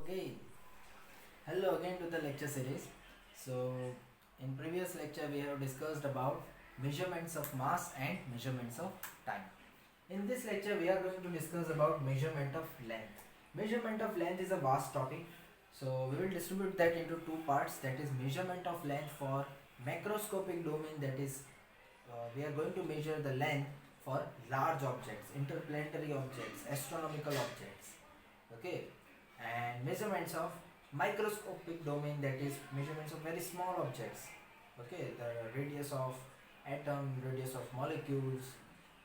Okay, hello again to the lecture series. So, in previous lecture we have discussed about measurements of mass and measurements of time. In this lecture we are going to discuss about measurement of length. Measurement of length is a vast topic. So, we will distribute that into two parts, that is measurement of length for macroscopic domain, that is we are going to measure the length for large objects, interplanetary objects, astronomical objects. Okay, and measurements of microscopic domain, that is measurements of very small objects. Okay, the radius of atom, radius of molecules,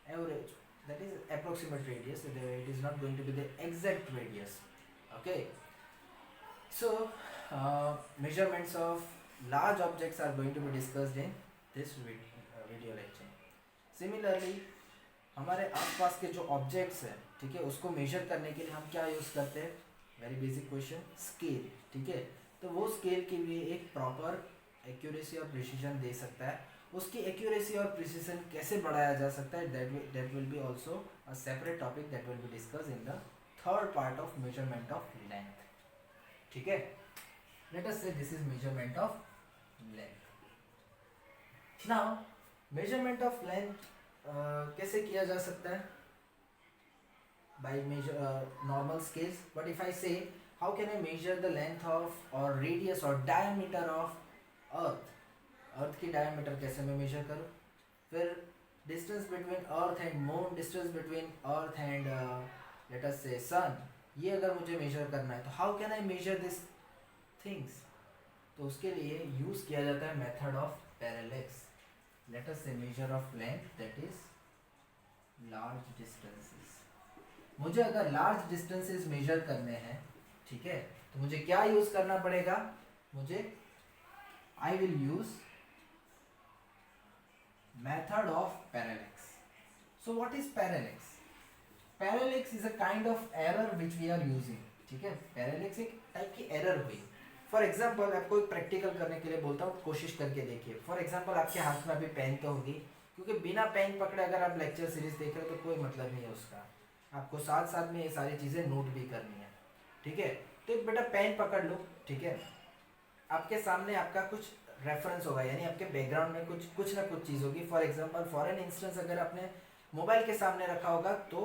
average, that is approximate radius, it is not going to be the exact radius. Okay, so measurements of large objects are going to be discussed in this video lecture. Similarly, हमारे आसपास के जो objects हैं, ठीक है, उसको major करने के लिए हम क्या यूज़ करते हैं? Very basic question, scale. ठीक है, तो वो स्केल के लिए एक प्रॉपर एक्यूरेसी और प्रिसीजन दे सकता है. उसकी एक्यूरेसी और प्रिसीजन कैसे बढ़ाया जा सकता है, that will be also a separate topic that will be discuss in the third part of measurement of length. ठीक है, let us say this is measurement of length. Now measurement of length कैसे किया जा सकता है? by normal scales. But if I say how can I measure the length of or radius or diameter of earth की diameter कैसे मैं measure करूँ? फिर distance between earth and moon, distance between earth and let us say sun, ये अगर मुझे measure करना है तो how can I measure these things? तो उसके लिए use किया जाता है method of parallax. Let us say measure of length, that is large distances. मुझे अगर लार्ज डिस्टेंसेस मेजर करने हैं, ठीक है, तो मुझे क्या यूज करना पड़ेगा? मुझे I will use method of parallax. So what is parallax? Parallax is a kind of error which we are using. ठीक है, पैरेलैक्स एक टाइप की एरर हुई. फॉर एग्जाम्पल, आपको एक प्रैक्टिकल करने के लिए बोलता हूँ, कोशिश करके देखिए. फॉर एग्जाम्पल, आपके हाथ में अभी पेन तो होगी, क्योंकि बिना पेन पकड़े अगर आप लेक्चर सीरीज देख रहे हो तो कोई मतलब नहीं है उसका. आपको साथ साथ में ये सारी चीज़ें नोट भी करनी है. ठीक है, तो एक बेटा पेन पकड़ लो. ठीक है, आपके सामने आपका कुछ रेफरेंस होगा, यानी आपके बैकग्राउंड में कुछ ना कुछ चीज़ होगी. For example, for an instance, अगर आपने मोबाइल के सामने रखा होगा तो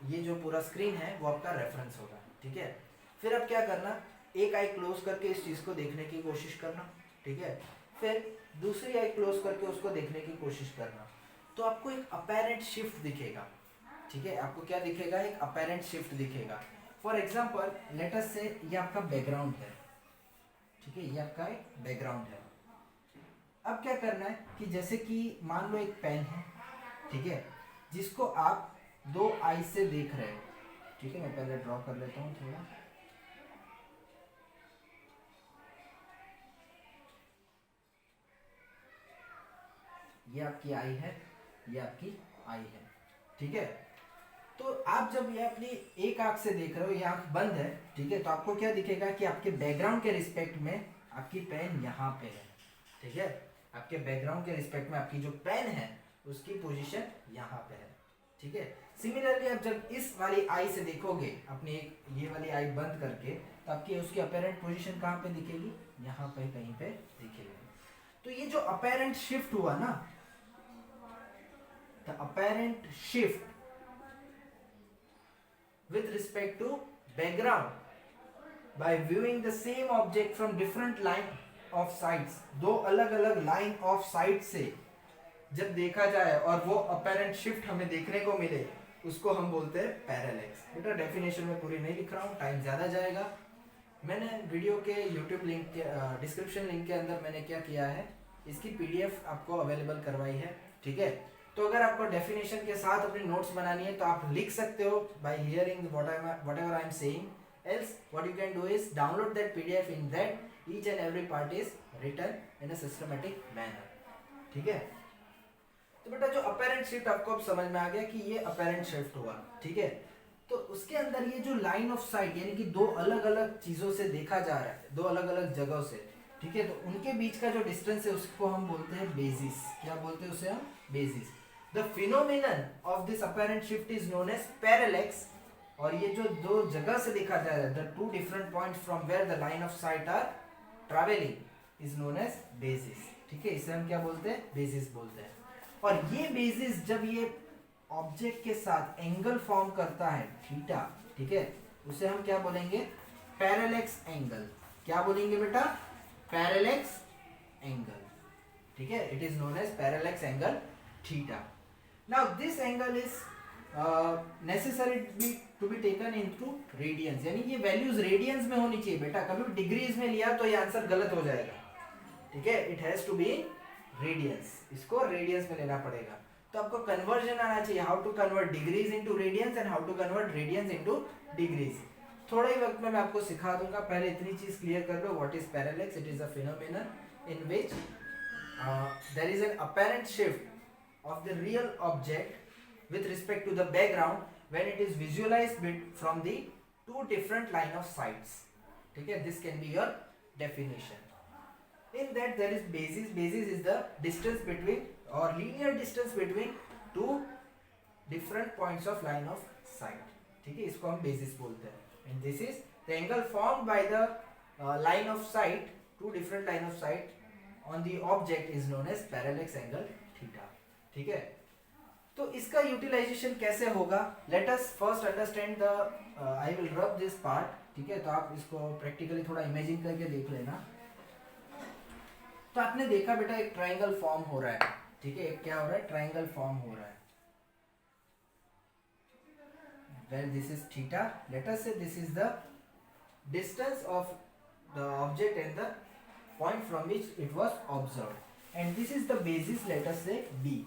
ये जो पूरा स्क्रीन है वो आपका रेफरेंस होगा. ठीक है, फिर आप क्या करना, एक आई क्लोज करके इस चीज़ को देखने की कोशिश करना. ठीक है, फिर दूसरी आई क्लोज करके उसको देखने की कोशिश करना, तो आपको एक अपेरेंट शिफ्ट दिखेगा. ठीक है, आपको क्या दिखेगा? एक अपेरेंट शिफ्ट दिखेगा. फॉर एग्जाम्पल, लेट अस से ये आपका बैकग्राउंड है. ठीक है, ये आपका एक बैकग्राउंड है. अब क्या करना है कि जैसे कि मान लो एक पेन है, ठीक है, जिसको आप दो आई से देख रहे हो. ठीक है, मैं पहले ड्रॉ कर लेता हूँ थोड़ा. ये आपकी आई है, ये आपकी आई है. ठीक है, तो आप जब ये अपनी एक आंख से देख रहे हो, ये आंख बंद है. ठीक है, तो आपको क्या दिखेगा कि आपके बैकग्राउंड के रिस्पेक्ट में आपकी पेन यहाँ पे है. ठीक है, आपके बैकग्राउंड के रिस्पेक्ट में आपकी जो पेन है उसकी पोजीशन यहाँ पे है. ठीक है, सिमिलरली आप जब इस वाली आई से देखोगे, अपनी एक ये वाली आई बंद करके, तो आपकी उसकी अपेरेंट पोजीशन कहाँ पे दिखेगी? यहाँ पे कहीं पे दिखेगी. तो ये जो अपेरेंट शिफ्ट हुआ ना, the apparent shift with respect to background by viewing the same object from different line of sights, दो अलग अलग line of sight से जब देखा जाए और वो apparent shift हमें देखने को मिले, उसको हम बोलते हैं पैरेलैक्स. बेटा डेफिनेशन में पूरी नहीं लिख रहा हूँ, टाइम ज़्यादा जाएगा. मैंने वीडियो के यूट्यूब लिंक के डिस्क्रिप्शन लिंक के अंदर मैंने क्या किया है, इसकी पीडीएफ आपको अवेलेबल करवाई है. ठीक है, तो अगर आपको डेफिनेशन के साथ अपनी नोट्स बनानी है तो आप लिख सकते हो by hearing whatever I am saying. Else what you can do is download that PDF. In that each and every part is written in a systematic manner. ठीक है, तो बेटा जो अपेरेंट शिफ्ट आपको अब समझ में आ गया कि ये अपेरेंट शिफ्ट हुआ. ठीक है, तो उसके अंदर ये जो लाइन ऑफ साइट, यानी कि दो अलग अलग चीज़ों से देखा जा रहा है, दो अलग अलग जगहों से. ठीक है, तो उनके बीच का जो डिस्टेंस है उसको हम बोलते हैं बेसिस. क्या बोलते हैं उसे हम? Basis. The phenomenon of this apparent shift is known as parallax और ये जो दो जगह से देखा जा रहा है, the two different points from where the line of sight are travelling is known as basis. ठीक है, इसे हम क्या बोलते हैं, बेसिस बोलते हैं। और ये बेसिस जब ये ऑब्जेक्ट के साथ एंगल फॉर्म करता है थीटा, ठीक है, उसे हम क्या बोलेंगे, पैरेलैक्स एंगल। क्या बोलेंगे बेटा, पैरेलैक्स एंगल। ठीक है, it is known as parallax angle theta. Now this angle is necessary to be taken into radians, यानी ये वैल्यूज रेडियंस में होनी चाहिए बेटा। कभी डिग्रीज में लिया तो ये आंसर गलत हो जाएगा। ठीक है, it has to be radians, इसको रेडियंस में लेना पड़ेगा। तो आपको कन्वर्जन आना चाहिए, how to convert degrees into radians and how to convert radians into degrees. थोड़ा ही वक्त में मैं आपको सिखा दूंगा, पहले इतनी चीज क्लियर कर लो। What is parallax? It is a phenomenon in which there is an apparent shift of the real object with respect to the background when it is visualized from the two different line of sights. ठीक है, this can be your definition. In that there is basis. Basis is the distance between or linear distance between two different points of line of sight. ठीक है, इसको हम basis बोलते हैं. And this is the angle formed by the line of sight, two different line of sight on the object is known as parallax angle theta. ठीक है, तो इसका यूटिलाइजेशन कैसे होगा? Let us first understand the, I will rub this part. ठीक है, तो आप इसको प्रैक्टिकली थोड़ा इमेजिन करके देख लेना। तो आपने देखा बेटा एक ट्रायंगल फॉर्म हो रहा है। ठीक है, क्या हो रहा है, ट्रायंगल फॉर्म हो रहा है। Well this is theta, let us say this is the distance of the object and the point from which it was observed, and this is the basis, let us say B.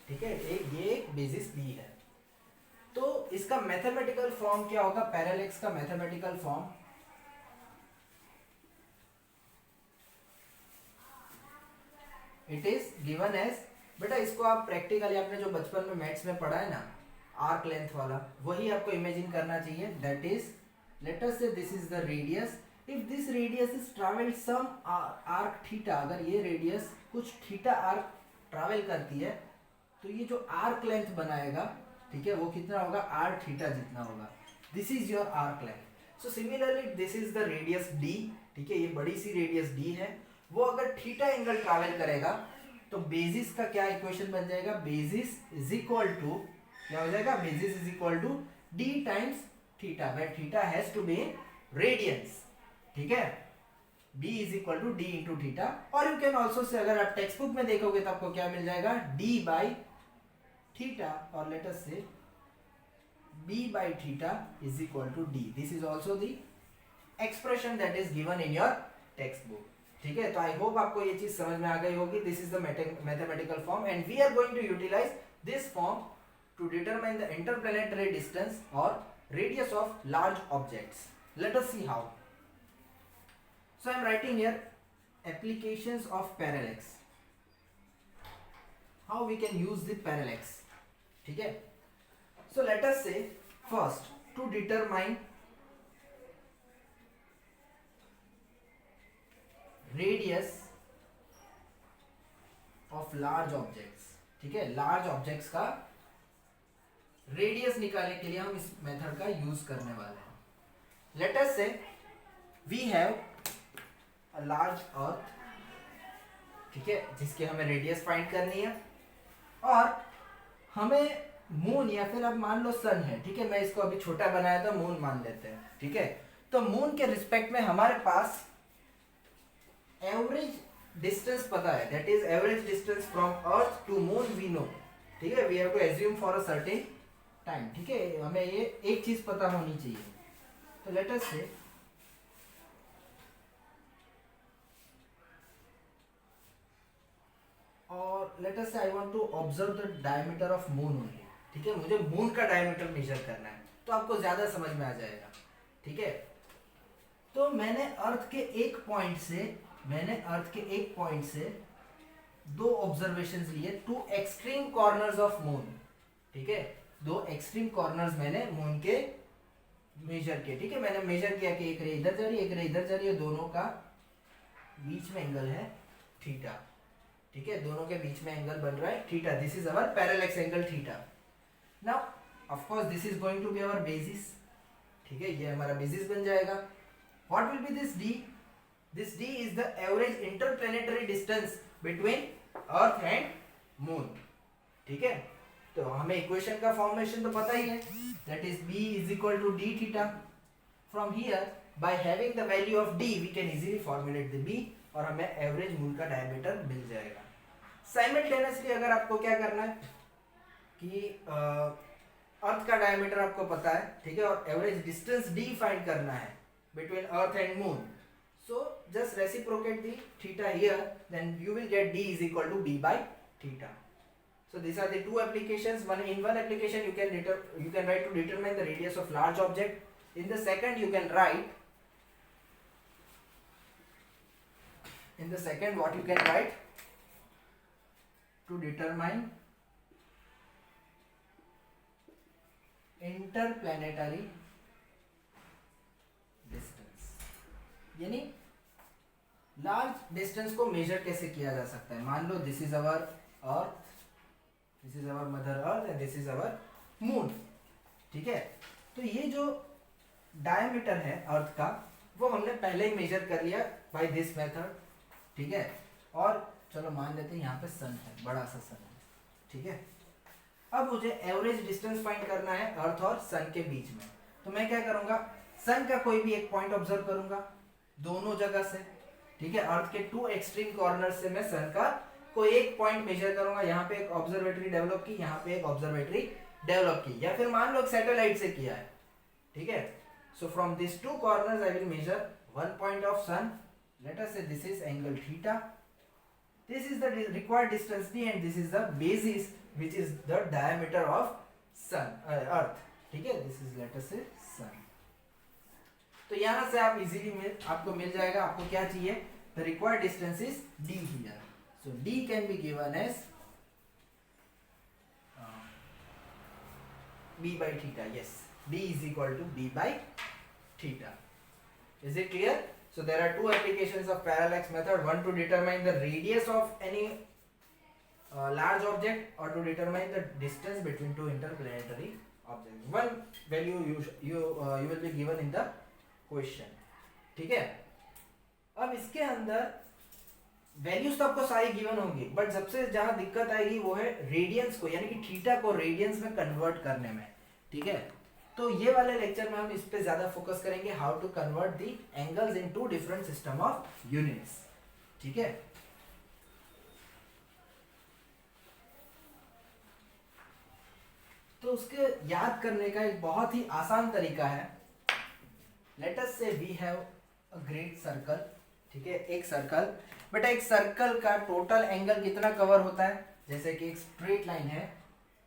ठीक है, ये एक basis B है। तो इसका mathematical form क्या होगा, parallax का mathematical form it is given as, बेटा इसको आप प्रैक्टिकली आपने जो बचपन में मैथ्स में पढ़ा है ना, आर्क लेंथ वाला, वही आपको इमेजिन करना चाहिए। That is, let us say this is the radius, if this radius is travelled some arc theta, अगर ये रेडियस कुछ थीटा आर्क ट्रैवल करती है तो ये जो आर्क लेंथ बनाएगा, ठीक है, वो कितना होगा, आर थीटा जितना होगा। This is your arc length. So similarly this is the radius D. ठीक है, ये बड़ी सी रेडियस डी है, वो अगर थीटा एंगल ट्रैवल करेगा तो बेसिस का क्या इक्वेशन बन जाएगा, बेसिस इज इक्वल टू, क्या हो जाएगा, basis is equal to D times theta, where theta has to be in radians. ठीक है, b is equal to D into theta. और यू कैन ऑल्सो से, अगर आप टेक्स्ट बुक में देखोगे तो आपको क्या मिल जाएगा, d बाई थीटा, और लेट अस से b by theta is equal to d. This is also the expression that is given in your textbook. ठीक है, तो आई होप आपको ये चीज समझ में आ गई होगी। This is the mathematical form and we are going to utilise this form to determine the interplanetary distance और radius of large objects. Let us see how. So I am writing here applications of parallax, how we can use the parallax. ठीक है, so let us say first to determine radius of large objects। ठीक है, large objects का radius निकालने के लिए हम इस मेथड का यूज करने वाले हैं। Late us say we have a large अर्थ, ठीक है, जिसकी हमें रेडियस फाइंड करनी है, और हमें मून या फिर अब मान लो सन है। ठीक है, मैं इसको अभी छोटा बनाया था, मून मान लेते हैं। ठीक है, तो मून के रिस्पेक्ट में हमारे पास एवरेज डिस्टेंस पता है, that is average distance from earth to moon we know. ठीक है, we have to assume for a certain time. ठीक है, हमें ये एक चीज पता होनी चाहिए। तो लेट अस से और let us say I want to observe the diameter of moon only. ठीक है, मुझे मून का डायमीटर मेजर करना है, तो आपको ज्यादा समझ में आ जाएगा। ठीक है, तो मैंने अर्थ के एक पॉइंट से दो ऑब्जर्वेशंस लिए, two extreme corners of moon. ठीक है, दो एक्सट्रीम कॉर्नर्स मैंने मून के मेजर किए। ठीक है, मैंने मेजर किया कि एक रे इधर जा रही है, एक रे इधर जा रही है, दोनों का बीच में एंगल है थीटा। ठीक है, दोनों के बीच में एंगल बन रहा है theta. This is our parallax angle theta. Now, of course, this is going to be our basis. ठीक है, ये हमारा बेसिस बन जाएगा. What will be this d? This d is the average interplanetary distance between earth and moon. ठीक है, तो हमें इक्वेशन का फॉर्मेशन तो पता ही है, that is b is equal to d theta. From here by having the value of d we can easily formulate the b और हमें एवरेज मून का डायमीटर मिल जाएगा. साइमल्टेनियसली अगर आपको क्या करना है कि अर्थ का डायमीटर आपको पता है, ठीक है, और एवरेज डिस्टेंस d फाइंड करना है between earth and moon. So just reciprocate the theta here, then you will get d is equal to b by theta. So these are the two applications. In one application you can write to determine the radius of large object. In the second you can write what you can write to determine interplanetary distance. यानी large distance को measure कैसे किया जा सकता है. मान लो this is our earth, this is our mother earth and this is our moon. ठीक है, तो ये जो डायमीटर है अर्थ का वो हमने पहले ही मेजर कर लिया बाय दिस मेथड. ठीक है, और चलो मान लेते हैं यहाँ पे सन है, बड़ा सा सन है. ठीक है, अब मुझे एवरेज डिस्टेंस फाइंड करना है अर्थ और सन के बीच में. तो मैं क्या करूंगा, सन का कोई भी एक पॉइंट ऑब्जर्व करूंगा दोनों जगह से. ठीक है, अर्थ के टू एक्सट्रीम कॉर्नर से मैं सन का कोई एक पॉइंट मेजर करूंगा. यहाँ पे एक ऑब्जर्वेटरी डेवलप की, यहाँ पे एक ऑब्जर्वेटरी डेवलप की, या फिर मान लो एक सैटेलाइट से किया है. ठीक है, so from this two corners I will measure one point of sun. Let us say this is angle theta. This is the required distance d and this is the basis which is the diameter of sun earth. ठीक है, this is let us से सन. तो यहां से आप easily आपको मिल जाएगा. आपको क्या चाहिए, the required distance is d here. So d can be given as b by theta. Yes, d is equal to b by theta. Is it clear? So there are two applications of parallax method. One to determine the radius of any large object, or to determine the distance between two interplanetary objects. One value you will be given in the question. ठीक है, अब इसके अंदर values तो आपको सारी given होंगी, but सबसे जहां दिक्कत आएगी वो है रेडियंस को, यानी कि थीटा को रेडियंस में कन्वर्ट करने में. ठीक है, तो ये वाले लेक्चर में हम इस पे ज्यादा फोकस करेंगे, how to convert the angles into different system of units. ठीक है, तो उसके याद करने का एक बहुत ही आसान तरीका है. Let us say we have a great circle. ठीक है, एक सर्कल, बेटा एक सर्कल का टोटल एंगल कितना कवर होता है. जैसे कि एक स्ट्रेट लाइन है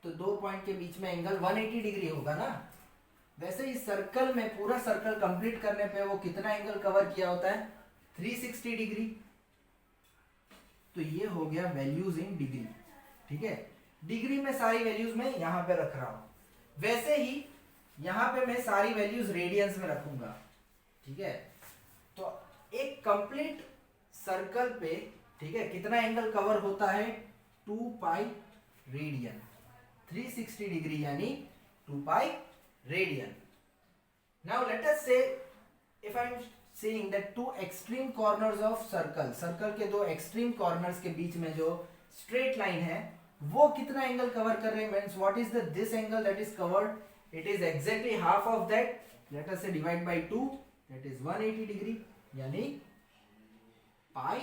तो दो पॉइंट के बीच में एंगल 180 डिग्री होगा ना. वैसे इस सर्कल में पूरा सर्कल कंप्लीट करने पे वो कितना एंगल कवर किया होता है, 360 डिग्री. तो ये हो गया वैल्यूज इन डिग्री. ठीक है, डिग्री में सारी वैल्यूज मैं यहाँ पे रख रहा हूं. वैसे ही यहाँ पे मैं सारी वैल्यूज रेडियंस में रखूंगा. ठीक है, तो एक कंप्लीट सर्कल पे, ठीक है, कितना एंगल कवर होता है, 2 पाई रेडियन. 360 डिग्री यानी 2 pi radian. Now let us say if I am saying that two extreme corners of circle, circle के दो एक्सट्रीम कॉर्नर्स के बीच में जो स्ट्रेट लाइन है वो कितना एंगल कवर कर रहे हैं, means what is the this angle that is covered, it is exactly half of that. Let us say divide by 2, that is 180 degree यानी पाई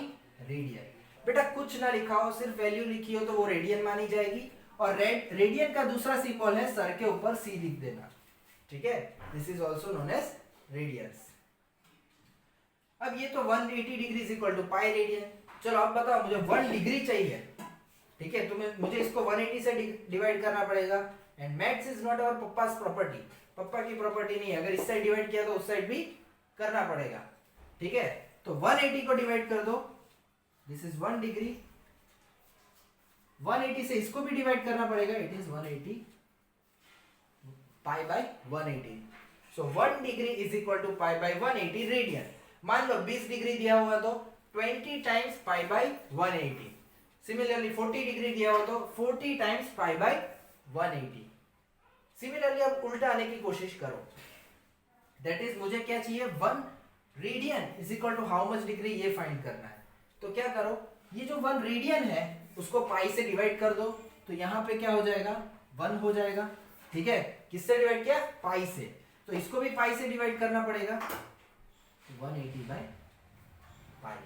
रेडियन. बेटा कुछ ना लिखा हो, सिर्फ वैल्यू लिखी हो तो वो रेडियन मानी जाएगी. और रेडियन का दूसरा सिंबल है सर के ऊपर c लिख देना. ठीक है, this is also known as radians. अब ये तो 180 degree is equal to pi radian. चलो अब बताओ, मुझे 1 डिग्री चाहिए. ठीक है, तो मुझे इसको 180 से डिवाइड करना पड़ेगा. And maths is not our papa's property. पप्पा की प्रॉपर्टी नहीं है. अगर इस साइड डिवाइड किया तो उस साइड भी करना पड़ेगा. ठीक है, तो 180 को डिवाइड कर दो, दिस इज 1 डिग्री. 180 से इसको भी डिवाइड करना पड़ेगा, it is 180 pi by 180. So 1 degree is equal to pi by 180 radian. मान लो 20 डिग्री दिया हुआ तो 20 times pi by 180. Similarly 40 degree दिया हो तो 40 टाइम्स पाई बाय 180. सिमिलरली अब उल्टा आने की कोशिश करो. दैट इज मुझे क्या चाहिए, 1 radian is equal to how much degree, ये फाइंड करना है। तो क्या करो, ये जो 1 रेडियन है उसको पाई से डिवाइड कर दो, तो यहाँ पे क्या हो जाएगा, 1 हो जाएगा। ठीक है, किससे डिवाइड किया, पाई से, तो इसको भी पाई से डिवाइड करना पड़ेगा, 180 बाय पाई,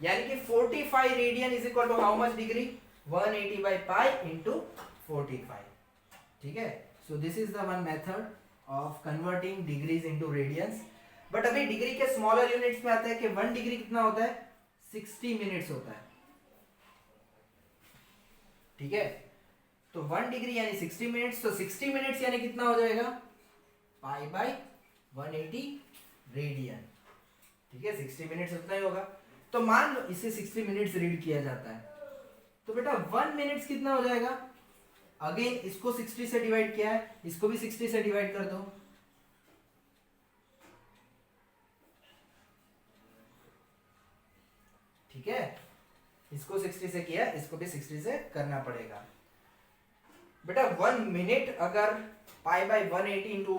यानी कि 45 radian is equal to how much degree, 180 by pi into 45। ठीक है, so this is the one method of converting degrees into radians. But अभी डिग्री के स्मॉलर यूनिट्स में आता है कि 1 डिग्री कितना होता है, 60 मिनट्स होता है। ठीक है, तो 1 डिग्री यानी 60 मिनट्स, तो 60 मिनट्स यानी कितना हो जाएगा, पाई बाय 180 रेडियन। ठीक है, 60 मिनट्स उतना ही होगा। तो मान लो इसे 60 मिनट्स रीड किया जाता है, तो बेटा 1 मिनट्स कितना हो जाएगा, अगेन इसको 60 से डिवाइड किया है, इसको भी 60 से डिवाइड कर दो, ठीक है, इसको 60 से किया, इसको भी 60 से करना पड़ेगा। बेटा 1 मिनट अगर पाई बाय 180 इंटू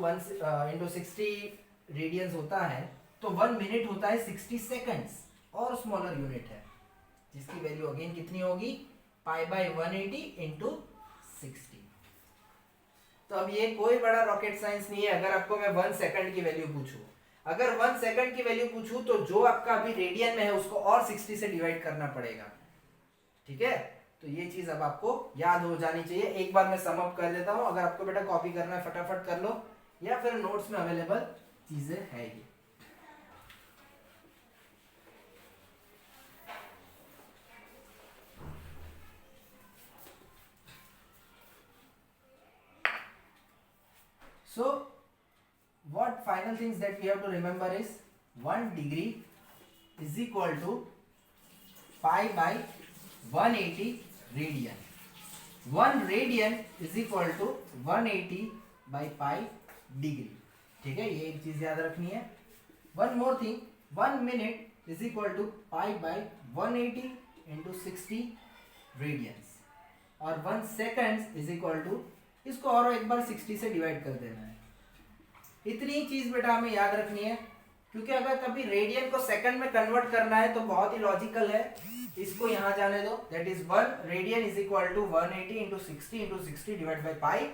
60 रेडियंस होता है, तो 1 मिनट होता है 60 सेकंड्स, और स्मॉलर यूनिट है जिसकी वैल्यू अगेन कितनी होगी, पाई बाय 180 इंटू 60। तो अब ये कोई बड़ा रॉकेट साइंस नहीं है। अगर आपको मैं 1 सेकंड की वैल्यू पूछूं, अगर 1 सेकंड की वैल्यू पूछूं, तो जो आपका अभी रेडियन में है उसको और 60 से डिवाइड करना पड़ेगा। ठीक है, तो ये चीज अब आपको याद हो जानी चाहिए। एक बार मैं सम अप कर देता हूं, अगर आपको बेटा कॉपी करना है फटाफट कर लो, या फिर नोट्स में अवेलेबल चीजें है ये। So what final things that we have to remember is 1 degree is equal to pi by 180 radian. 1 radian is equal to 180 by pi degree. ठीक है, ये एक चीज याद रखनी है। One more thing, 1 minute is equal to pi by 180 into 60 radians, और 1 seconds is equal to, इसको और एक बार 60 से डिवाइड कर देना है। इतनी चीज बेटा हमें याद रखनी है, क्योंकि अगर कभी रेडियन को सेकंड में कन्वर्ट करना है तो बहुत ही लॉजिकल है, इसको यहां जाने दो, that is 1 radian is equal to 180 into 60 divide by pi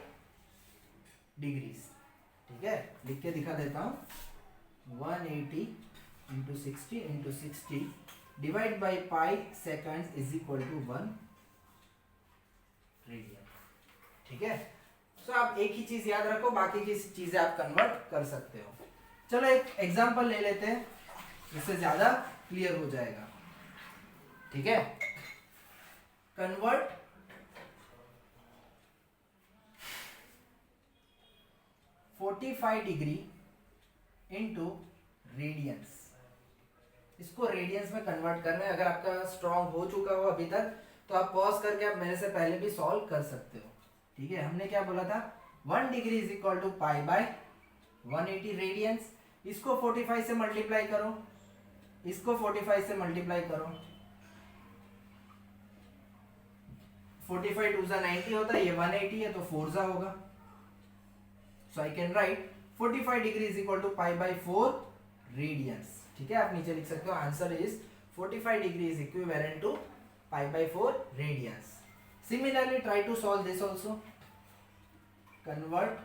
degrees. ठीक है, लिख के दिखा देता हूं, 180 into 60 divide by pi second is equal to 1 radian. ठीक है, तो आप एक ही चीज याद रखो, बाकी की चीजें आप कन्वर्ट कर सकते हो। चलो एक एग्जांपल ले लेते हैं, इससे ज्यादा क्लियर हो जाएगा। ठीक है, कन्वर्ट 45 डिग्री इनटू रेडियंस। इसको रेडियंस में कन्वर्ट करना है। अगर आपका स्ट्रॉन्ग हो चुका हो अभी तक, तो आप पॉज करके आप मेरे से पहले भी सॉल्व कर सकते हो। ठीक है, हमने क्या बोला था, 1 degree is equal to pi by 180 radians. इसको 45 से मल्टीप्लाई करो, इसको 45 से मल्टीप्लाई करो, 45 2 जा 90 होता है, ये 180 है तो 4 जा होगा। So I can write 45 degree is equal to pi by 4 radians. ठीक है, आप नीचे लिख सकते हो, answer is 45 degree is equivalent to pi by 4 radians. Similarly, try to solve this also. Convert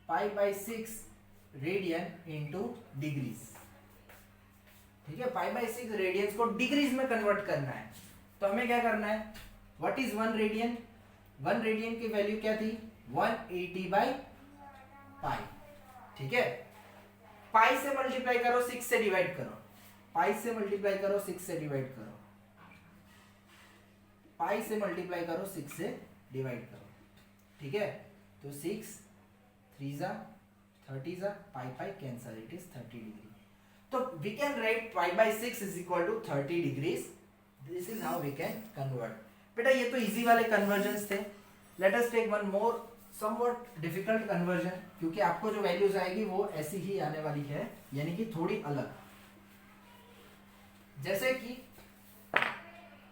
pi by 6 radian into degrees. ठीक है, पाई by 6 radiance को डिग्रीज में कन्वर्ट करना है। तो हमें क्या करना है, व्हाट इज 1 रेडियन? 1 रेडियन की वैल्यू क्या थी, 180 बाई पाई। ठीक है, पाई से मल्टीप्लाई करो, 6 से डिवाइड करो, पाई से मल्टीप्लाई करो, 6 से डिवाइड करो, पाई से मल्टीप्लाई करो, 6 से डिवाइड करो। ठीक है, तो 6 3 जा 30 जा, pi pi cancel, it is 30 degree. तो we can write pi by 6 is equal to 30 degrees. This is how we can convert. बेटा ये तो इजी वाले कन्वर्जन्स थे। Let us take one more somewhat difficult conversion, क्योंकि आपको जो values आएगी वो ऐसी ही आने वाली है, यानी कि थोड़ी अलग। जैसे कि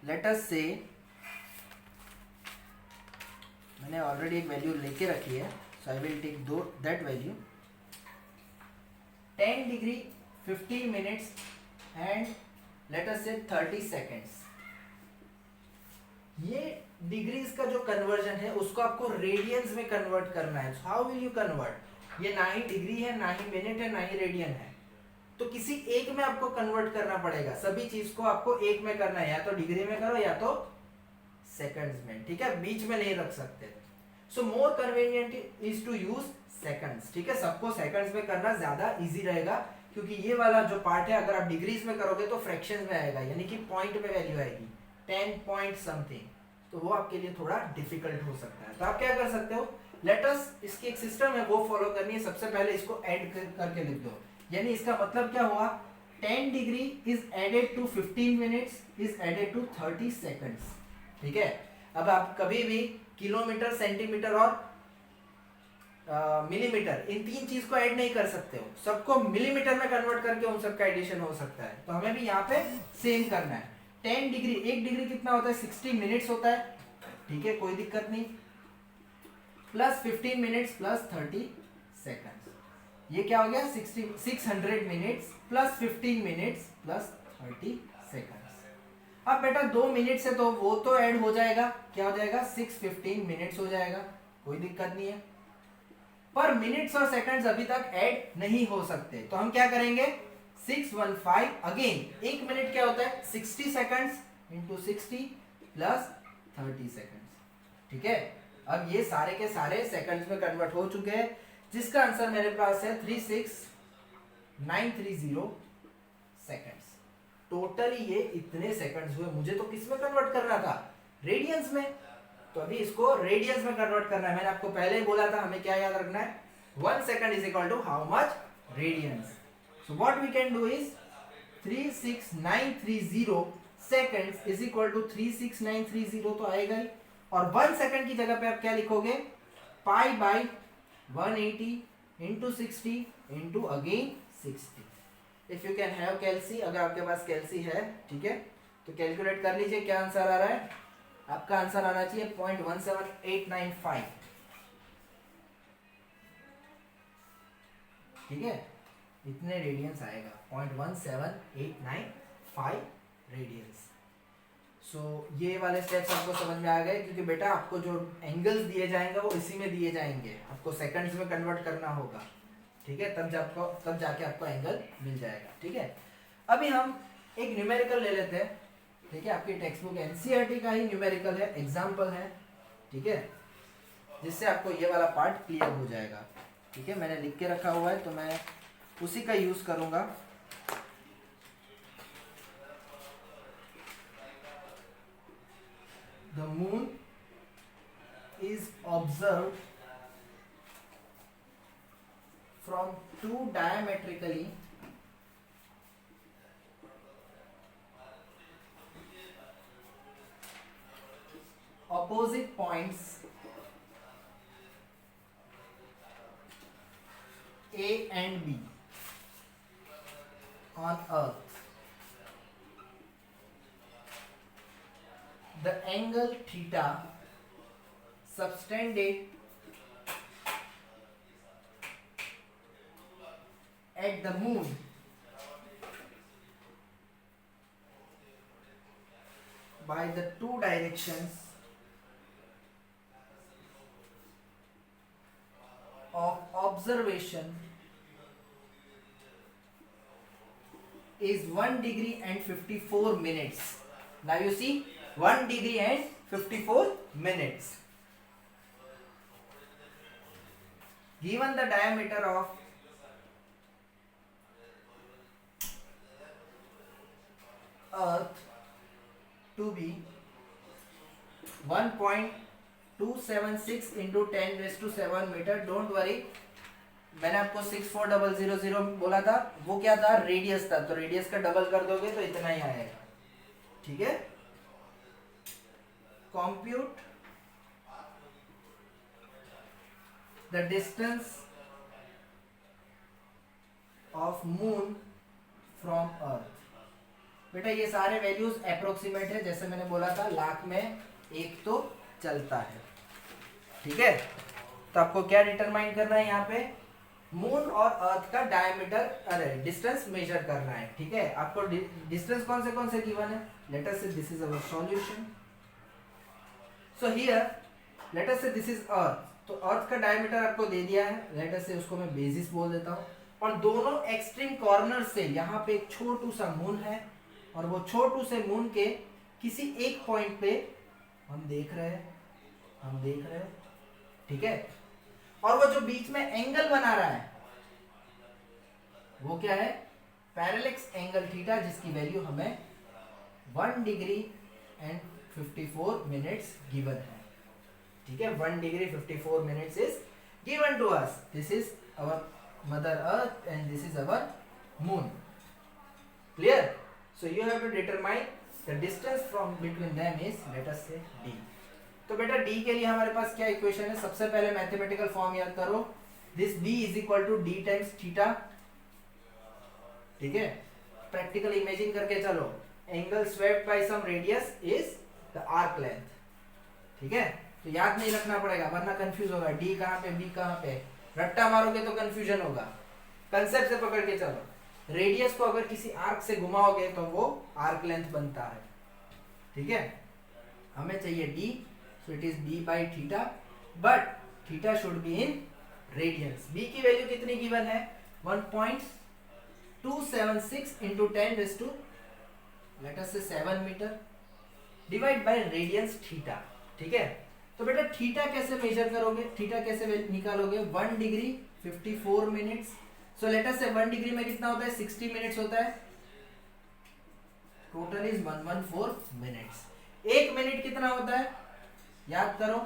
लेट अस से मैंने ऑलरेडी एक वैल्यू लेके रखी है, so I will take that value 10 degree 15 minutes and let us say 30 seconds. ये डिग्रीज का जो कन्वर्जन है उसको आपको रेडियंस में कन्वर्ट करना है। How will you convert? ये ना ही डिग्री है, ना ही मिनट है, ना ही रेडियन है, तो किसी एक में आपको कन्वर्ट करना पड़ेगा। सभी चीज को आपको एक में करना है, या तो डिग्री में करो या तो सेकंड्स में, ठीक है, बीच में नहीं रख सकते। So more convenient is to use seconds, ठीक है, सबको सेकंड्स में करना ज्यादा इजी रहेगा, क्योंकि ये वाला जो पार्ट है अगर आप डिग्रीज में करोगे तो फ्रैक्शंस में आएगा, यानी कि पॉइंट में वैल्यू आएगी 10 पॉइंट समथिंग, तो वो आपके लिए थोड़ा डिफिकल्ट हो सकता है। तो आप क्या कर सकते हो, लेट अस, इसकी एक सिस्टम है वो फॉलो करनी है। सबसे पहले इसको ऐड करके लिख दो, यानी इसका मतलब क्या हुआ, 10 degree is added to 15 minutes is added to 30 seconds, ठीक है। अब आप कभी भी किलोमीटर, सेंटीमीटर और मिलीमीटर, इन तीन चीज को ऐड नहीं कर सकते हो, सबको मिलीमीटर में कन्वर्ट करके उन सबका एडिशन हो सकता है। तो हमें भी यहाँ पे सेम करना है। 10 डिग्री, 1 डिग्री कितना होता है, 60 मिनट्स होता है, ठीक है, कोई दिक्कत नहीं, प्लस 15 मिनट्स प्लस 30 सेकंड्स, ये क्या हो गया 600 minutes plus 15 minutes plus 30 seconds. अब बेटा 2 मिनट से तो वो तो ऐड हो जाएगा, क्या हो जाएगा 615 मिनट्स हो जाएगा, कोई दिक्कत नहीं है, पर मिनट्स और सेकंड्स अभी तक ऐड नहीं हो सकते। तो हम क्या करेंगे, 615 अगेन, 1 मिनट क्या होता है 60 सेकंड्स इंटू 60 प्लस 30 सेकंड्स, ठीक है। अब ये सारे के सारे सेकंड्स में कन्वर्ट हो चुके हैं, जिसका आंसर मेरे पास है 36930 सेकंड्स। टोटली ये इतने सेकंड्स हुए। मुझे तो किस में कन्वर्ट करना था, रेडियंस में, तो अभी इसको रेडियंस में कन्वर्ट करना है। मैंने आपको पहले ही बोला था हमें क्या याद रखना है, 1 second is equal to how much radians. So what we can do is 36930 seconds is equal to 36930 तो आएगा ही, और 1 सेकंड की जगह पे आप क्या लिखोगे, pi by 180 into 60 into again 60। If you can have calci, अगर आपके पास कैल्सी है, ठीक है, तो कैलकुलेट कर लीजिए क्या आंसर आ रहा है। आपका आंसर आना चाहिए 0.17895, ठीक है, इतने रेडियंस आएगा, 0.17895 रेडियंस। सो ये वाले स्टेप्स आपको समझ में आ गए, क्योंकि बेटा आपको जो एंगल्स दिए जाएंगे वो इसी में दिए जाएंगे, आपको सेकंड्स में कन्वर्ट करना होगा, ठीक है, तब जाके आपको एंगल मिल जाएगा, ठीक है। अभी हम एक न्यूमेरिकल ले लेते हैं, ठीक है, आपकी टेक्स्ट बुक एनसीईआरटी का ही न्यूमेरिकल है, एग्जाम्पल है, ठीक है, जिससे आपको ये वाला पार्ट क्लियर हो जाएगा, ठीक है। मैंने लिख के रखा हुआ है तो मैं उसी का यूज करूंगा। The moon is observed from 2 diametrically opposite points A and B on Earth. The angle theta subtended at the moon by the two directions of observation is 1 degree and 54 minutes. Now you see 1 degree and 54 minutes. Given the diameter of Earth to be 1.276 into 10⁻⁷ metre. Don't worry, मैंने आपको 64000 बोला था, वो क्या था, radius था, तो radius का डबल कर दोगे तो इतना ही आएगा, ठीक है। Compute the distance of moon from earth. बेटा ये सारे वैल्यूज अप्रोक्सीमेट है, जैसे मैंने बोला था लाख में एक तो चलता है, ठीक है, तो आपको क्या डिटरमाइन करना है यहाँ पे, मून और अर्थ का डायमीटर, अरे डिस्टेंस मेजर करना है। ठीक है, आपको डिस्टेंस कौन से गिवन है, let us say this is our solution. So here let us say this is earth, तो अर्थ का डायमीटर आपको दे दिया है, लेट अस से उसको मैं बेसिस बोल देता हूँ, और दोनों एक्सट्रीम कॉर्नर से यहाँ पे एक छोटू सा मून है, और वो छोटू से मून के किसी एक पॉइंट पे हम देख रहे हैं, ठीक है, और वो जो बीच में एंगल बना रहा है वो क्या है, पैरेलक्स एंगल थीटा, जिसकी वैल्यू हमें 1 डिग्री एंड 54 मिनट्स गिवन है। ठीक है, 1 degree 54 minutes is given to us. This is our mother earth and this is our moon. Clear? So you have to determine the distance from between them is, let us say d। तो बेटा d के लिए हमारे पास क्या equation है, सबसे पहले mathematical form याद करो, this b is equal to d times theta. ठीक है, प्रैक्टिकल इमेजिन करके चलो, angle swept by some radius is the arc length. ठीक है, तो याद नहीं रखना पड़ेगा वरना कंफ्यूज होगा, d कहाँ पे b कहाँ पे, रट्टा मारोगे तो कंफ्यूजन होगा। कंसेप्ट से पकड़ के चलो, रेडियस को अगर किसी आर्क से घुमाओगे तो वो आर्क लेंथ बनता है। ठीक है, हमें चाहिए d, so it is b by theta, but theta should be in radians। b की वैल्यू कितनी गिवन है, 1.276 into 10 raised to let us say 7 metre divide by radians theta. ठीक है, तो बेटा थीटा कैसे मेजर करोगे, थीटा कैसे निकालोगे, 1 degree 54 minutes, so let us से 1 डिग्री में कितना होता है, 60 मिनट्स होता है, टोटल इज 114 मिनट्स। 1 मिनट कितना होता है, याद करो,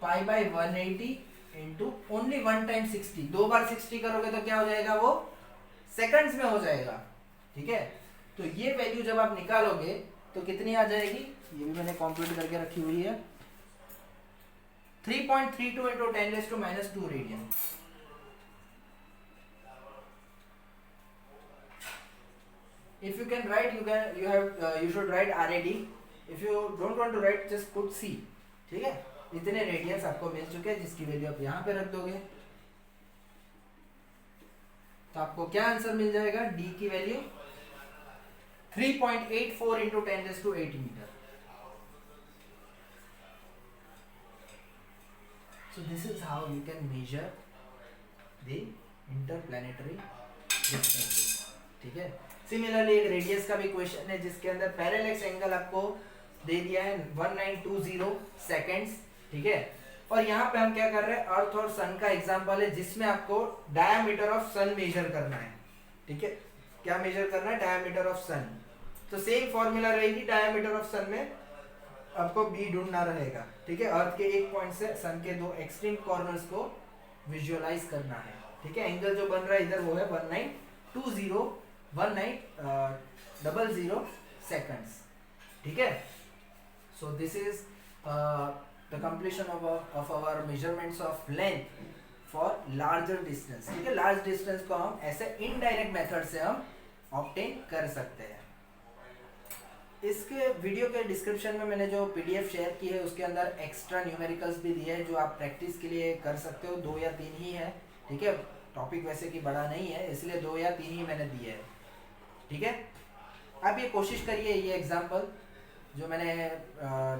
पाई बाय 180 इंटू ओनली 1 टाइम 60, 2 बार 60 करोगे तो क्या हो जाएगा, वो सेकंड्स में हो जाएगा। ठीक है, तो ये वैल्यू जब आप निकालोगे तो कितनी आ जाएगी, ये भी मैंने कंप्यूट करके रखी हुई है, 3.32 into 10 raise to -2 radian. If you can write, you should write RAD. If you don't want to write, just put C. ठीक है, इतने रेडियंस आपको मिल चुके हैं जिसकी वैल्यू आप यहाँ पे रख दोगे तो आपको क्या आंसर मिल जाएगा, D की value 3.84 into 10 raise to 8 metre. So this is how you can measure the interplanetary distances। ठीक है, सिमिलरली एक रेडियस का भी क्वेश्चन है जिसके अंदर पैरेलक्स एंगल आपको दे दिया है 1920 सेकेंड्स। ठीक है, और यहाँ पे हम क्या कर रहे हैं, अर्थ और सन का एग्जांपल है जिसमें आपको डायमीटर ऑफ सन मेजर करना है। ठीक है, क्या मेजर करना है, डायमीटर ऑफ सन। तो सेम फॉर्मूला रहेगी, डायमीटर ऑफ सन में आपको बी ढूंढना रहेगा। ठीक है, अर्थ के एक पॉइंट से सन के दो एक्सट्रीम कॉर्नर्स को विजुअलाइज करना है। ठीक है, एंगल जो बन रहा है इधर वो है 1900 सेकंड्स। ठीक है, so this is the completion of our measurements of length for larger distance. ठीक है, लार्ज डिस्टेंस को हम ऐसे इनडायरेक्ट मेथड से हम ऑब्टेन कर सकते हैं। इसके वीडियो के डिस्क्रिप्शन में मैंने जो पीडीएफ शेयर की है उसके अंदर एक्स्ट्रा न्यूमेरिकल्स भी दिए हैं जो आप प्रैक्टिस के लिए कर सकते हो, 2 या 3 ही है। ठीक है, टॉपिक वैसे कि बड़ा नहीं है इसलिए 2 या 3 ही मैंने दिए है। ठीक है, आप ये कोशिश करिए, ये एग्जांपल जो मैंने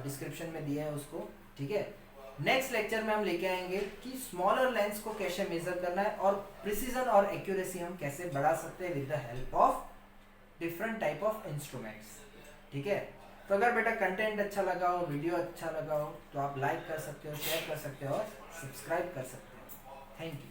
डिस्क्रिप्शन में दिया है उसको। ठीक है, नेक्स्ट लेक्चर में हम लेके आएंगे कि स्मॉलर लेंस को कैसे मेजर करना है और प्रिसीजन और एक्यूरेसी हम कैसे बढ़ा सकते हैं with the help of different type of instruments. ठीक है, तो अगर बेटा कंटेंट अच्छा लगा हो, वीडियो अच्छा लगा हो तो आप लाइक कर सकते हो, शेयर कर सकते हो और सब्सक्राइब कर सकते हो। Thank you.